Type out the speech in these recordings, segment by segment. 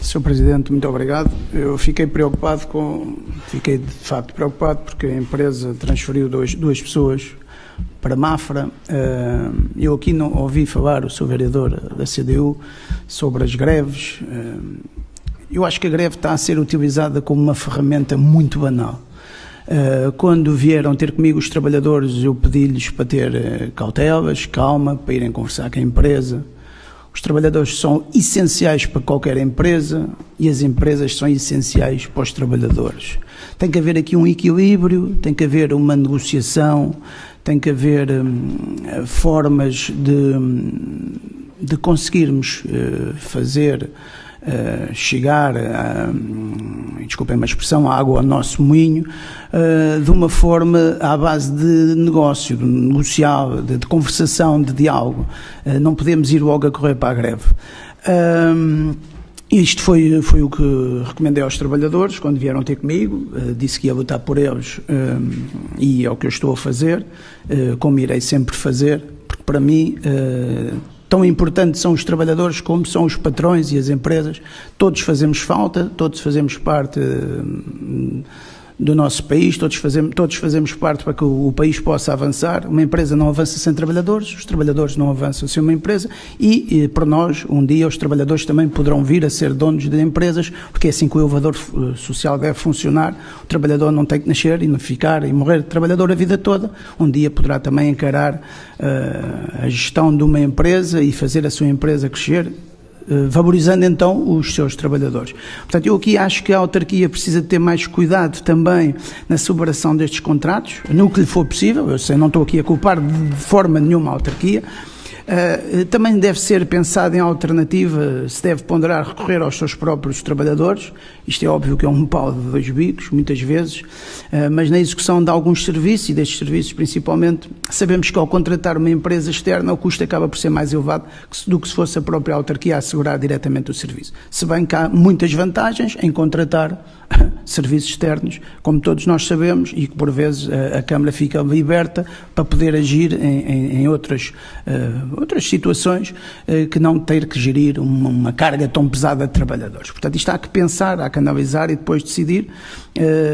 Sr. Presidente, muito obrigado. Eu fiquei de facto preocupado porque a empresa transferiu duas pessoas para Mafra. Eu aqui não ouvi falar o Sr. Vereador da CDU sobre as greves. Eu acho que a greve está a ser utilizada como uma ferramenta muito banal. Quando vieram ter comigo os trabalhadores, eu pedi-lhes para ter cautelas, calma, para irem conversar com a empresa. Os trabalhadores são essenciais para qualquer empresa e as empresas são essenciais para os trabalhadores. Tem que haver aqui um equilíbrio, tem que haver uma negociação, tem que haver formas de conseguirmos fazer chegar, desculpem a expressão, a água ao nosso moinho, de uma forma à base de negócio, de negocial, de conversação, de diálogo. Não podemos ir logo a correr para a greve. Isto foi o que recomendei aos trabalhadores quando vieram ter comigo. Disse que ia lutar por eles e é o que eu estou a fazer, como irei sempre fazer, porque para mim tão importantes são os trabalhadores como são os patrões e as empresas. Todos fazemos falta, todos fazemos parte do nosso país, todos fazemos parte para que o país possa avançar. Uma empresa não avança sem trabalhadores, os trabalhadores não avançam sem uma empresa e para nós, um dia, os trabalhadores também poderão vir a ser donos de empresas, porque é assim que o elevador social deve funcionar. O trabalhador não tem que nascer e não ficar e morrer trabalhador a vida toda. Um dia poderá também encarar a gestão de uma empresa e fazer a sua empresa crescer, valorizando então os seus trabalhadores. Portanto, eu aqui acho que a autarquia precisa ter mais cuidado também na celebração destes contratos, no que lhe for possível. Eu sei, não estou aqui a culpar de forma nenhuma a autarquia. Também deve ser pensado em alternativa, se deve ponderar recorrer aos seus próprios trabalhadores. Isto é óbvio que é um pau de dois bicos, muitas vezes, mas na execução de alguns serviços, e destes serviços principalmente, sabemos que ao contratar uma empresa externa o custo acaba por ser mais elevado do que se fosse a própria autarquia a assegurar diretamente o serviço. Se bem que há muitas vantagens em contratar serviços externos, como todos nós sabemos, e que por vezes a Câmara fica liberta para poder agir em outras situações que não ter que gerir uma carga tão pesada de trabalhadores. Portanto, isto há que pensar, há que analisar e depois decidir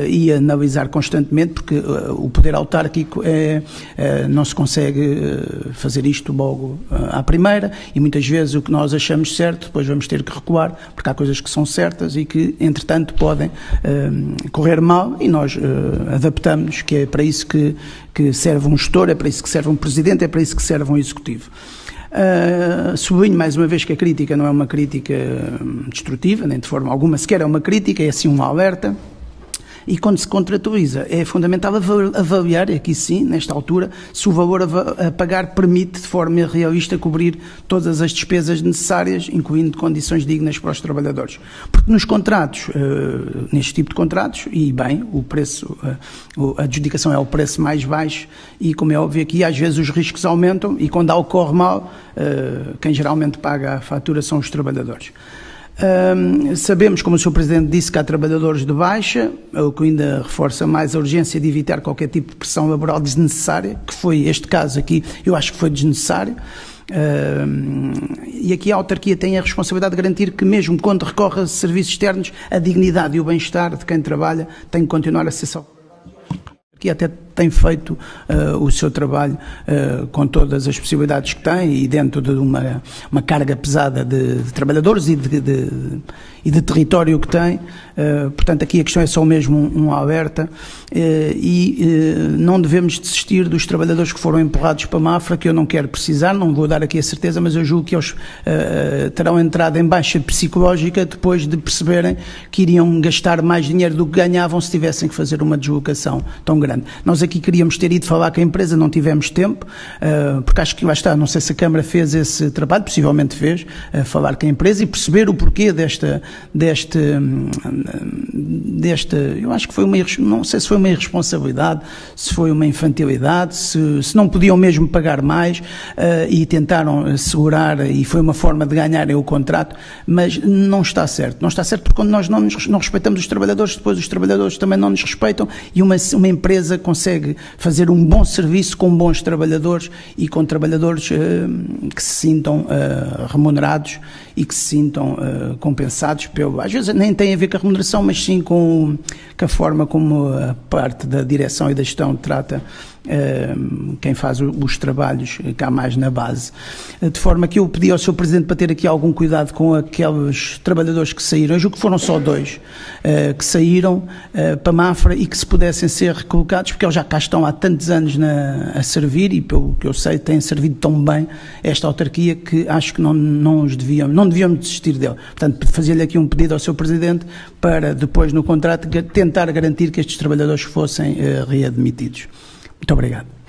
e analisar constantemente, porque o poder autárquico não se consegue fazer isto logo à primeira e muitas vezes o que nós achamos certo, depois vamos ter que recuar, porque há coisas que são certas e que, entretanto, podem correr mal e nós adaptamos, que é para isso que serve um gestor, é para isso que serve um presidente, é para isso que serve um executivo. Sublinho mais uma vez que a crítica não é uma crítica destrutiva, nem de forma alguma, sequer é uma crítica, é assim um alerta. E quando se contratualiza, é fundamental avaliar, e aqui sim, nesta altura, se o valor a pagar permite de forma realista cobrir todas as despesas necessárias, incluindo condições dignas para os trabalhadores. Porque nos contratos, neste tipo de contratos, e bem, o preço, a adjudicação é o preço mais baixo e, como é óbvio aqui, às vezes os riscos aumentam e quando algo corre mal, quem geralmente paga a fatura são os trabalhadores. Sabemos, como o Sr. Presidente disse, que há trabalhadores de baixa, o que ainda reforça mais a urgência de evitar qualquer tipo de pressão laboral desnecessária, que foi este caso aqui, eu acho que foi desnecessário. E aqui a autarquia tem a responsabilidade de garantir que mesmo quando recorre a serviços externos, a dignidade e o bem-estar de quem trabalha tem que continuar a ser salvaguardada. Que até tem feito o seu trabalho com todas as possibilidades que tem e dentro de uma carga pesada de trabalhadores e de território que tem. Portanto, aqui a questão é só mesmo um alerta não devemos desistir dos trabalhadores que foram empurrados para Mafra, que eu não quero precisar, não vou dar aqui a certeza, mas eu julgo que eles terão entrado em baixa psicológica depois de perceberem que iriam gastar mais dinheiro do que ganhavam se tivessem que fazer uma deslocação tão grande. Nós aqui queríamos ter ido falar com a empresa, não tivemos tempo, porque acho que lá está, não sei se a Câmara fez esse trabalho, possivelmente fez, falar com a empresa e perceber o porquê desta, eu acho que foi não sei se foi uma irresponsabilidade, se foi uma infantilidade, se não podiam mesmo pagar mais e tentaram segurar e foi uma forma de ganharem o contrato, mas não está certo porque quando nós não respeitamos os trabalhadores, depois os trabalhadores também não nos respeitam e uma empresa consegue fazer um bom serviço com bons trabalhadores e com trabalhadores que se sintam remunerados e que se sintam compensados, às vezes nem tem a ver com a remuneração, mas sim com a forma como a parte da direção e da gestão trata quem faz os trabalhos cá mais na base. De forma que eu pedi ao Sr. Presidente para ter aqui algum cuidado com aqueles trabalhadores que saíram, eu julgo que foram só 2 que saíram para Mafra e que se pudessem ser recolocados, porque eles já cá estão há tantos anos a servir e, pelo que eu sei, têm servido tão bem esta autarquia que acho que não devíamos desistir dele. Portanto, fazia-lhe aqui um pedido ao Sr. Presidente para depois no contrato tentar garantir que estes trabalhadores fossem readmitidos. Muito obrigado.